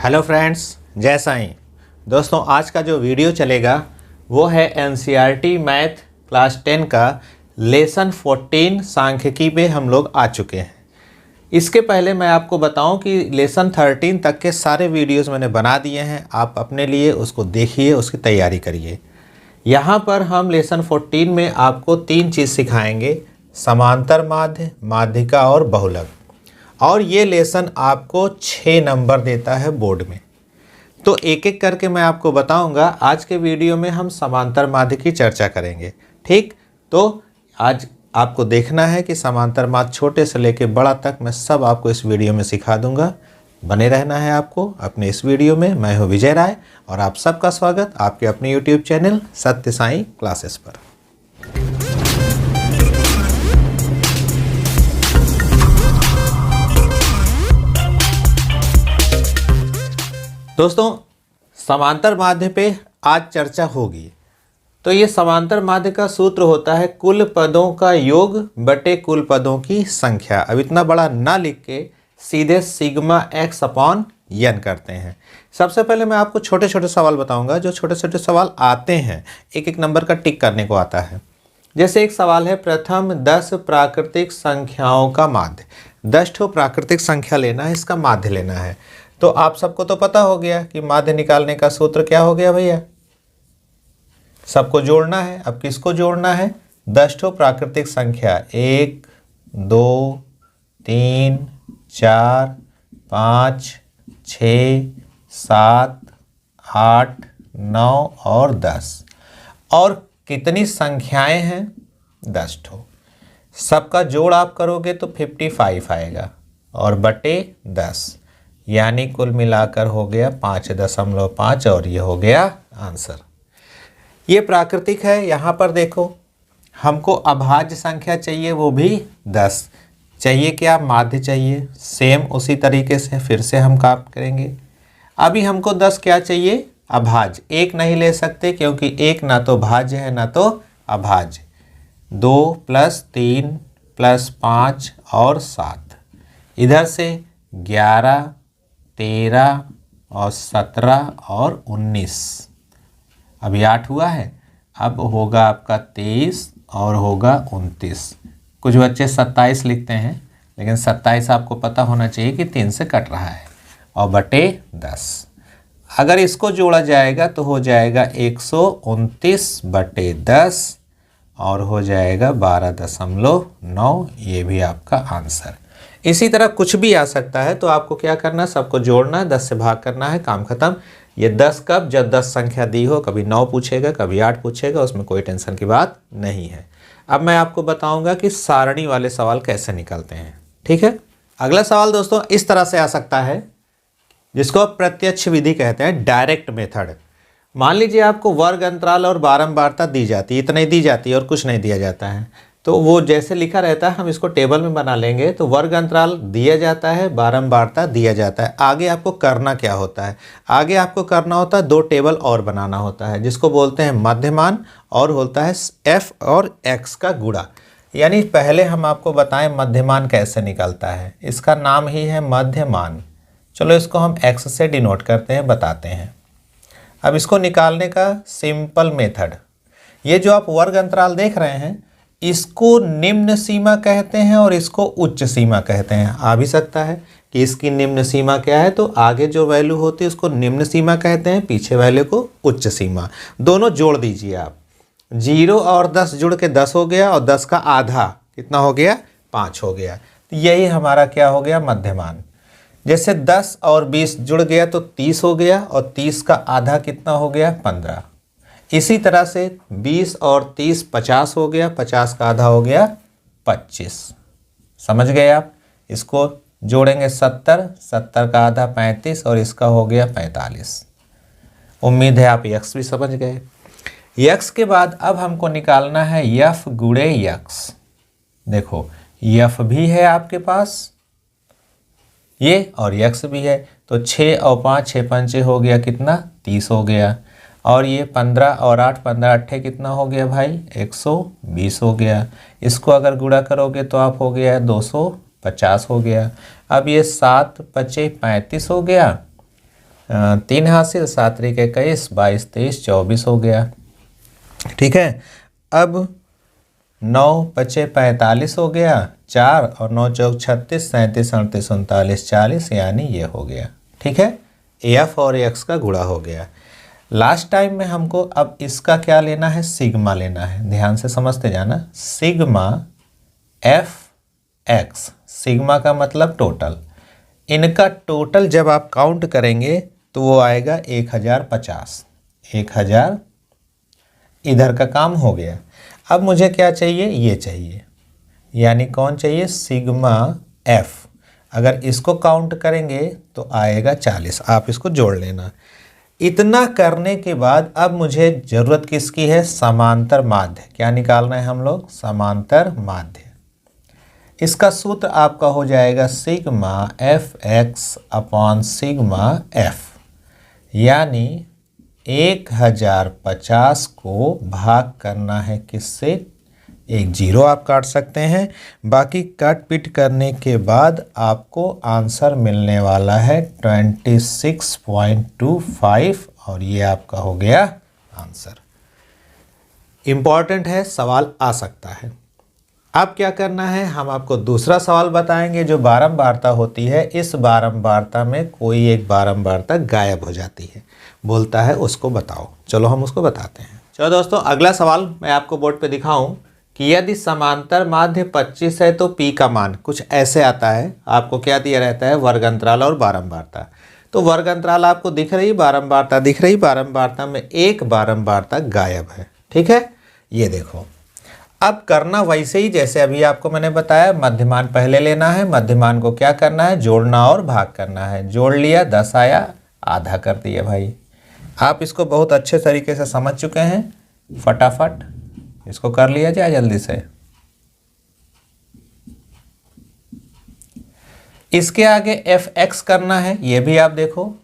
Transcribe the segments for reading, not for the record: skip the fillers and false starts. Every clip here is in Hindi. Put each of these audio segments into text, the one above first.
हेलो फ्रेंड्स, जय साईं। दोस्तों, आज का जो वीडियो चलेगा वो है एनसीईआरटी मैथ क्लास 10 का लेसन 14 सांख्यिकी पे हम लोग आ चुके हैं। इसके पहले मैं आपको बताऊं कि लेसन 13 तक के सारे वीडियोस मैंने बना दिए हैं। आप अपने लिए उसको देखिए, उसकी तैयारी करिए। यहाँ पर हम लेसन 14 में आपको 3 चीज़ सिखाएंगे: समांतर माध्य, माध्यिका और बहुलक। और ये लेसन आपको 6 नंबर देता है बोर्ड में। तो एक एक करके मैं आपको बताऊंगा। आज के वीडियो में हम समांतर माध्य की चर्चा करेंगे, ठीक। तो आज आपको देखना है कि समांतर माध्य छोटे से लेके बड़ा तक मैं सब आपको इस वीडियो में सिखा दूंगा। बने रहना है आपको अपने इस वीडियो में। मैं हूँ विजय राय और आप सबका स्वागत आपके अपने यूट्यूब चैनल सत्य साईं क्लासेस पर। दोस्तों, समांतर माध्य पे आज चर्चा होगी। तो ये समांतर माध्य का सूत्र होता है कुल पदों का योग बटे कुल पदों की संख्या। अब इतना बड़ा ना लिख के सीधे सिग्मा x अपॉन n करते हैं। सबसे पहले मैं आपको छोटे छोटे सवाल बताऊंगा। जो छोटे छोटे सवाल आते हैं, एक एक नंबर का टिक करने को आता है। जैसे एक सवाल है, प्रथम 10 प्राकृतिक संख्याओं का माध्य। 10 ठो प्राकृतिक संख्या लेना है, इसका माध्य लेना है। तो आप सबको तो पता हो गया कि माध्य निकालने का सूत्र क्या हो गया भैया, सबको जोड़ना है। अब किसको जोड़ना है? 10 ठो प्राकृतिक संख्या, 1 2 3 4 5 6 7 8 9 और 10। और कितनी संख्याएं हैं? 10 ठो। सबका जोड़ आप करोगे तो 55 आएगा और बटे 10, यानी कुल मिलाकर हो गया 5.5 और ये हो गया आंसर। ये प्राकृतिक है। यहाँ पर देखो, हमको अभाज्य संख्या चाहिए, वो भी 10 चाहिए। क्या? माध्य चाहिए। सेम उसी तरीके से फिर से हम काम करेंगे। अभी हमको 10 क्या चाहिए? अभाज्य। एक नहीं ले सकते क्योंकि एक ना तो भाज्य है ना तो अभाज्य। 2 + 3 + 5 और 7। इधर से 11 13 और 17 और 19। अभी 8 हुआ है। अब होगा आपका 23 और होगा 29। कुछ बच्चे 27 लिखते हैं, लेकिन 27 आपको पता होना चाहिए कि 3 से कट रहा है और बटे 10। अगर इसको जोड़ा जाएगा तो हो जाएगा 129 बटे 10 और हो जाएगा 12.9। ये भी आपका आंसर। इसी तरह कुछ भी आ सकता है। तो आपको क्या करना है? सबको जोड़ना है, 10 से भाग करना है, काम खत्म। ये 10 कब? जब 10 संख्या दी हो। कभी 9 पूछेगा, कभी 8 पूछेगा, उसमें कोई टेंशन की बात नहीं है। अब मैं आपको बताऊंगा कि सारणी वाले सवाल कैसे निकलते हैं, ठीक है। अगला सवाल दोस्तों इस तरह से आ सकता है, जिसको प्रत्यक्ष विधि कहते हैं, डायरेक्ट मेथड। मान लीजिए आपको वर्ग अंतराल और बारंबारता दी जाती है, इतनी दी जाती है और कुछ नहीं दिया जाता है। तो वो जैसे लिखा रहता है हम इसको टेबल में बना लेंगे। तो वर्ग अंतराल दिया जाता है, बारंबारता दिया जाता है। आगे आपको करना क्या होता है? आगे आपको करना होता है 2 टेबल और बनाना होता है, जिसको बोलते हैं मध्यमान, और होता है f और x का गुणा। यानी पहले हम आपको बताएं मध्यमान कैसे निकलता है। इसका नाम ही है मध्यमान। चलो इसको हम x से डिनोट करते हैं, बताते हैं। अब इसको निकालने का सिंपल मेथड, ये जो आप वर्ग अंतराल देख रहे हैं, इसको निम्न सीमा कहते हैं और इसको उच्च सीमा कहते हैं। आ भी सकता है कि इसकी निम्न सीमा क्या है, तो आगे जो वैल्यू होती है उसको निम्न सीमा कहते हैं, पीछे वैल्यू को उच्च सीमा। दोनों जोड़ दीजिए आप। 0 और 10 जुड़ के 10 हो गया, और 10 का आधा कितना हो गया? 5 हो गया। तो यही हमारा क्या हो गया? मध्यमान। जैसे 10 और 20 जुड़ गया तो 30 हो गया, और 30 का आधा कितना हो गया? 15। इसी तरह से 20 और 30 50 हो गया, 50 का आधा हो गया 25। समझ गए आप? इसको जोड़ेंगे 70, 70 का आधा 35 और इसका हो गया 45। उम्मीद है आप यक्स भी समझ गए। यक्स के बाद अब हमको निकालना है यफ गुणे यक्स। देखो, यफ भी है आपके पास ये, और यक्स भी है। तो 6 और 5 6 पंचे हो गया कितना? 30 हो गया। और ये 15 और 8 15 अट्ठे कितना हो गया भाई? 120 हो गया। इसको अगर गुणा करोगे तो आप हो गया 250 हो गया। अब ये 7 × 5 = 35 हो गया, 3 हासिल, 7 त्रिक 21, 22 23 24 हो गया। ठीक है, अब 9 पचे 45 हो गया, 4 और 9 चौक 36, 37 38 39 40, यानी ये हो गया। ठीक है, एफ और एक्स का गुणा हो गया। लास्ट टाइम में हमको अब इसका क्या लेना है, सिग्मा लेना है। ध्यान से समझते जाना, सिग्मा एफ एक्स, सिग्मा का मतलब टोटल। इनका टोटल जब आप काउंट करेंगे तो वो आएगा 1050। 1000 इधर का काम हो गया। अब मुझे क्या चाहिए, ये चाहिए, यानी कौन चाहिए, सिग्मा एफ। अगर इसको काउंट करेंगे तो आएगा 40। आप इसको जोड़ लेना। इतना करने के बाद अब मुझे ज़रूरत किसकी है, समांतर माध्य। क्या निकालना है हम लोग, समांतर माध्य। इसका सूत्र आपका हो जाएगा sigma F x upon sigma F, यानी 1050 को भाग करना है किससे, एक जीरो आप काट सकते हैं। बाकी काट पीट करने के बाद आपको आंसर मिलने वाला है 26.25, और ये आपका हो गया आंसर। इम्पॉर्टेंट है, सवाल आ सकता है। अब क्या करना है, हम आपको दूसरा सवाल बताएंगे जो बारंबारता होती है। इस बारंबारता में कोई एक बारंबारता गायब हो जाती है, बोलता है उसको बताओ। चलो हम उसको बताते हैं। चलो दोस्तों, अगला सवाल मैं आपको बोर्ड पे दिखाऊं कि यदि समांतर माध्य 25 है तो पी का मान कुछ ऐसे आता है। आपको क्या दिया रहता है, वर्ग अंतराल और बारंबारता। तो वर्ग अंतराल आपको दिख रही, बारंबारता दिख रही, बारंबारता में एक बारंबारता गायब है। ठीक है, ये देखो। अब करना वैसे ही जैसे अभी आपको मैंने बताया, मध्यमान पहले लेना है। मध्यमान को क्या करना है, जोड़ना और भाग करना है। जोड़ लिया, 10 आया, आधा कर दिया भाई। आप इसको बहुत अच्छे तरीके से समझ चुके हैं। फटाफट इसको कर लिया जाए जल्दी से। इसके आगे एफ एक्स करना है, ये भी आप देखो।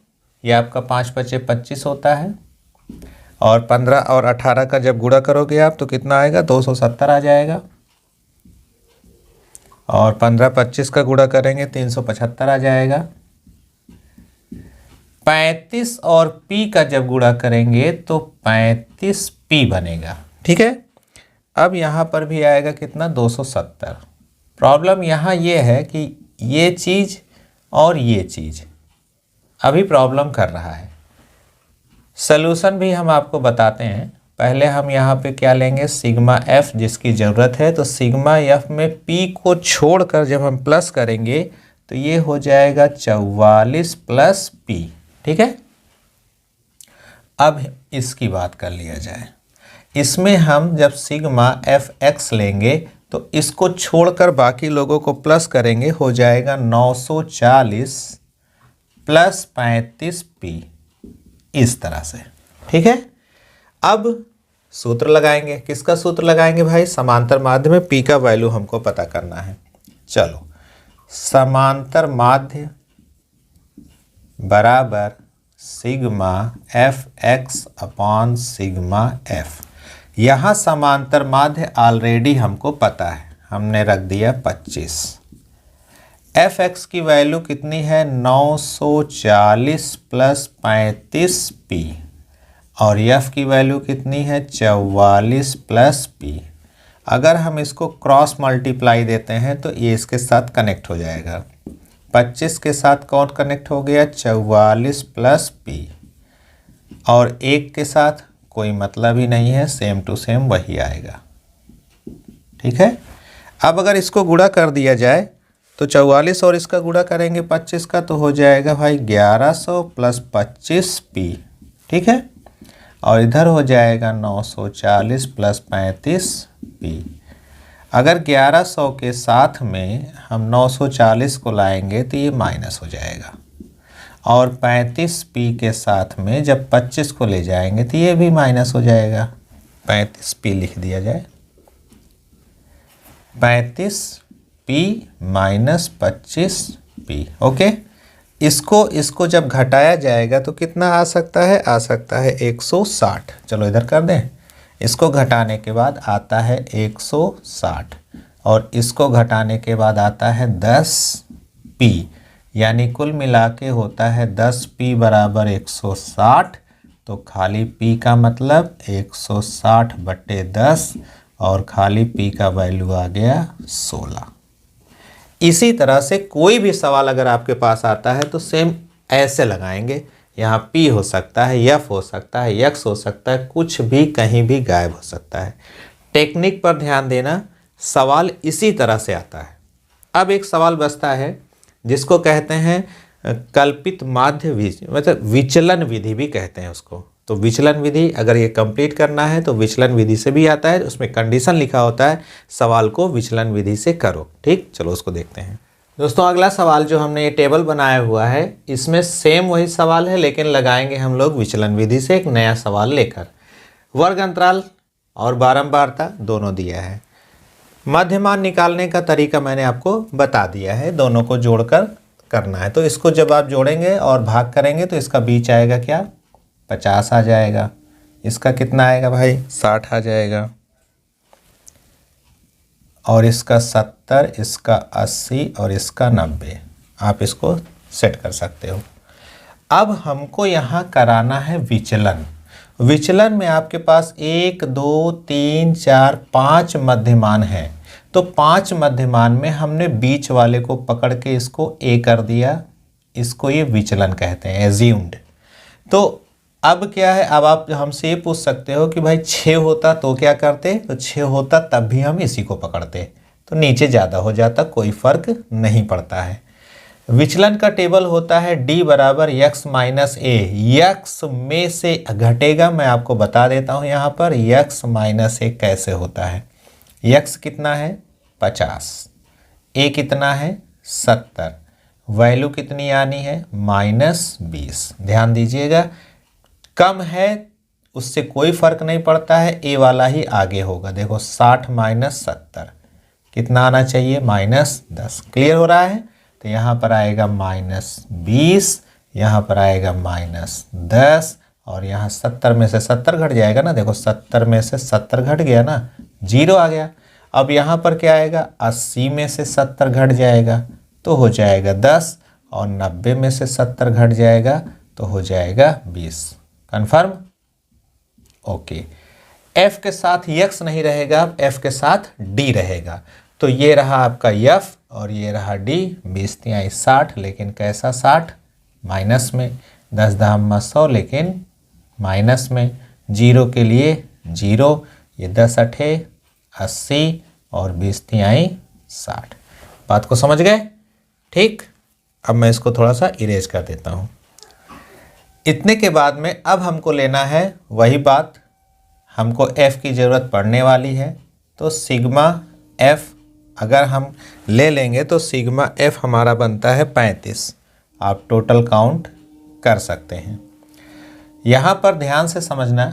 ये आपका 5 पचे 25 होता है, और 15 और 18 का जब गुणा करोगे आप तो कितना आएगा, 270 आ जाएगा। और 15 25 का गुणा करेंगे 375 आ जाएगा। 35 और पी का जब गुणा करेंगे तो 35 पी बनेगा। ठीक है, अब यहाँ पर भी आएगा कितना, 270। प्रॉब्लम यहाँ ये है कि ये चीज़ और ये चीज़ अभी प्रॉब्लम कर रहा है। सलूशन भी हम आपको बताते हैं। पहले हम यहाँ पे क्या लेंगे, सिग्मा एफ जिसकी ज़रूरत है। तो सिग्मा एफ में पी को छोड़कर जब हम प्लस करेंगे तो ये हो जाएगा 44 प्लस पी। ठीक है, अब इसकी बात कर लिया जाए। इसमें हम जब सिग्मा एफ एक्स लेंगे तो इसको छोड़कर बाकी लोगों को प्लस करेंगे, हो जाएगा 940 प्लस 35 पी, इस तरह से। ठीक है, अब सूत्र लगाएंगे। किसका सूत्र लगाएंगे भाई, समांतर माध्य में पी का वैल्यू हमको पता करना है। चलो, समांतर माध्य बराबर sigma F x upon sigma F. यहाँ समांतर माध्य ऑलरेडी हमको पता है, हमने रख दिया 25। एफ एक्स की वैल्यू कितनी है, 940 प्लस 35 पी, और एफ की वैल्यू कितनी है, 44 प्लस पी। अगर हम इसको क्रॉस मल्टीप्लाई देते हैं तो ये इसके साथ कनेक्ट हो जाएगा। 25 के साथ कौन कनेक्ट हो गया, 44 प्लस पी, और 1 के साथ कोई मतलब ही नहीं है, सेम टू सेम वही आएगा। ठीक है, अब अगर इसको गुणा कर दिया जाए तो 44 और इसका गुणा करेंगे 25 का तो हो जाएगा भाई 1100 प्लस 25 पी। ठीक है, और इधर हो जाएगा 940 प्लस 35 पी। अगर 1100 के साथ में हम 940 को लाएंगे तो ये माइनस हो जाएगा, और 35 पी के साथ में जब 25 को ले जाएंगे तो ये भी माइनस हो जाएगा। 35 पी लिख दिया जाए, 35 पी माइनस 25 पी। ओके, इसको जब घटाया जाएगा तो कितना आ सकता है, आ सकता है 160। चलो इधर कर दें। इसको घटाने के बाद आता है 160, और इसको घटाने के बाद आता है 10 पी। यानी कुल मिला के होता है 10p बराबर 160। तो खाली p का मतलब 160/10 और खाली p का वैल्यू आ गया 16। इसी तरह से कोई भी सवाल अगर आपके पास आता है तो सेम ऐसे लगाएंगे। यहाँ p हो सकता है, f हो सकता है, x हो सकता है, कुछ भी कहीं भी गायब हो सकता है। टेक्निक पर ध्यान देना, सवाल इसी तरह से आता है। अब एक सवाल बचता है जिसको कहते हैं कल्पित माध्य विधि, मतलब विचलन विधि भी कहते हैं उसको। तो विचलन विधि अगर ये कंप्लीट करना है तो विचलन विधि से भी आता है, उसमें कंडीशन लिखा होता है सवाल को विचलन विधि से करो। ठीक, चलो उसको देखते हैं। दोस्तों अगला सवाल जो हमने ये टेबल बनाया हुआ है इसमें सेम वही सवाल है, लेकिन लगाएंगे हम लोग विचलन विधि से एक नया सवाल लेकर। वर्ग अंतराल और बारंबारता दोनों दिया है। मध्यमान निकालने का तरीका मैंने आपको बता दिया है, दोनों को जोड़कर करना है। तो इसको जब आप जोड़ेंगे और भाग करेंगे तो इसका बीच आएगा क्या, 50 आ जाएगा। इसका कितना आएगा भाई, 60 आ जाएगा। और इसका 70, इसका 80 और इसका 90। आप इसको सेट कर सकते हो। अब हमको यहाँ कराना है विचलन। विचलन में आपके पास 1 2 3 4 5 मध्यमान हैं। तो 5 मध्यमान में हमने बीच वाले को पकड़ के इसको a कर दिया, इसको ये विचलन कहते हैं, एज्यूम्ड। तो अब क्या है, अब आप हमसे ये पूछ सकते हो कि भाई 6 होता तो क्या करते, तो 6 होता तब भी हम इसी को पकड़ते, तो नीचे ज़्यादा हो जाता, कोई फर्क नहीं पड़ता है। विचलन का टेबल होता है d बराबर x माइनस ए। यक्स में से घटेगा, मैं आपको बता देता हूँ यहाँ पर x माइनस ए कैसे होता है। x कितना है 50, a कितना है 70, वैल्यू कितनी आनी है -20। ध्यान दीजिएगा, कम है उससे कोई फर्क नहीं पड़ता है, a वाला ही आगे होगा। देखो 60 माइनस 70 कितना आना चाहिए, -10। क्लियर हो रहा है, तो यहाँ पर आएगा -20, यहाँ पर आएगा -10 और यहाँ 70 में से 70 घट जाएगा ना। देखो 70 में से 70 घट गया ना, 0 आ गया। अब यहाँ पर क्या आएगा, 80 में से 70 घट जाएगा तो हो जाएगा 10 और 90 में से 70 घट जाएगा तो हो जाएगा 20। Confirm, okay. f के साथ x नहीं रहेगा, f के साथ d रहेगा। तो ये रहा आपका f और ये रहा d, 20×3 60, लेकिन कैसा 60, माइनस में, 10 दाम 100 लेकिन माइनस में, 0 के लिए 0, ये 10 अठे 80 और 20×3 60। बात को समझ गए, ठीक। अब मैं इसको थोड़ा सा इरेज कर देता हूँ। इतने के बाद में अब हमको लेना है वही बात, हमको f की ज़रूरत पड़ने वाली है। तो सिग्मा f अगर हम ले लेंगे तो सिग्मा f हमारा बनता है 35। आप टोटल काउंट कर सकते हैं। यहाँ पर ध्यान से समझना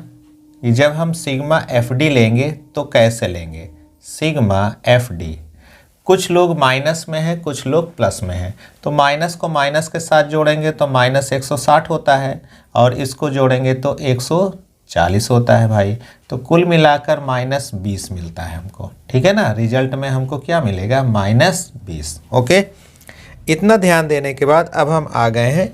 कि जब हम सिग्मा FD लेंगे तो कैसे लेंगे। सिग्मा FD, कुछ लोग माइनस में है, कुछ लोग प्लस में है। तो माइनस को माइनस के साथ जोड़ेंगे तो -160 होता है और इसको जोड़ेंगे तो 140 होता है भाई। तो कुल मिलाकर -20 मिलता है हमको, ठीक है ना। रिजल्ट में हमको क्या मिलेगा, -20। ओके, इतना ध्यान देने के बाद अब हम आ गए हैं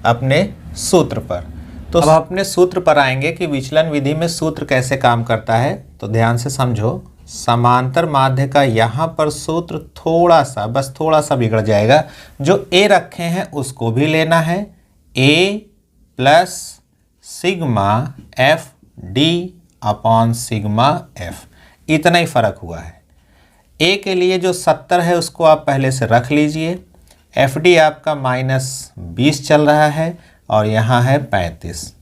अपने सूत्र पर। तो अब अपने सूत्र पर आएंगे कि विचलन विधि में सूत्र कैसे काम करता है। तो ध्यान से समझो, समांतर माध्य का यहाँ पर सूत्र थोड़ा सा, बस थोड़ा सा बिगड़ जाएगा। जो a रखे हैं उसको भी लेना है, a plus sigma F D upon sigma F, इतना ही फर्क हुआ है। a के लिए जो 70 है उसको आप पहले से रख लीजिए। एफ डी आपका -20 चल रहा है और यहाँ है 35।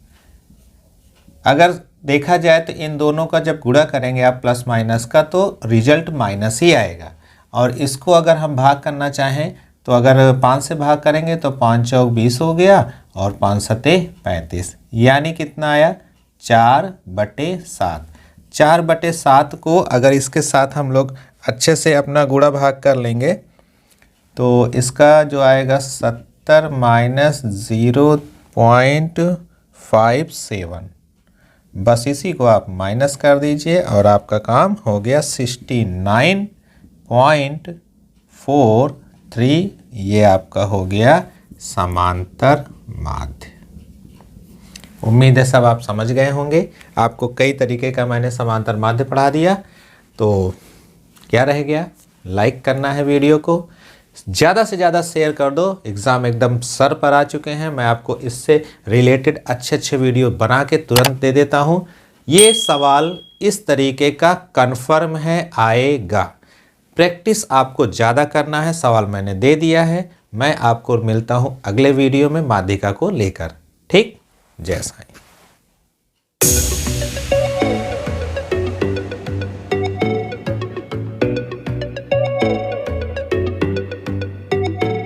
अगर देखा जाए तो इन दोनों का जब गुणा करेंगे आप प्लस माइनस का तो रिजल्ट माइनस ही आएगा। और इसको अगर हम भाग करना चाहें तो अगर 5 से भाग करेंगे तो 5 चौक 20 हो गया और 5 सते 35, यानी कितना आया 4/7। 4/7 को अगर इसके साथ हम लोग अच्छे से अपना गुणा भाग कर लेंगे तो इसका जो आएगा 70 माइनस 0.57, बस इसी को आप माइनस कर दीजिए और आपका काम हो गया 69.43 ये आपका हो गया समांतर माध्य। उम्मीद है सब आप समझ गए होंगे। आपको कई तरीके का मैंने समांतर माध्य पढ़ा दिया। तो क्या रह गया, लाइक करना है वीडियो को, ज़्यादा से ज़्यादा शेयर कर दो। एग्ज़ाम एकदम सर पर आ चुके हैं, मैं आपको इससे रिलेटेड अच्छे अच्छे वीडियो बना के तुरंत दे देता हूँ। ये सवाल इस तरीके का कन्फर्म है, आएगा। प्रैक्टिस आपको ज़्यादा करना है। सवाल मैंने दे दिया है। मैं आपको मिलता हूँ अगले वीडियो में माध्यिका को लेकर। ठीक, जय साईं।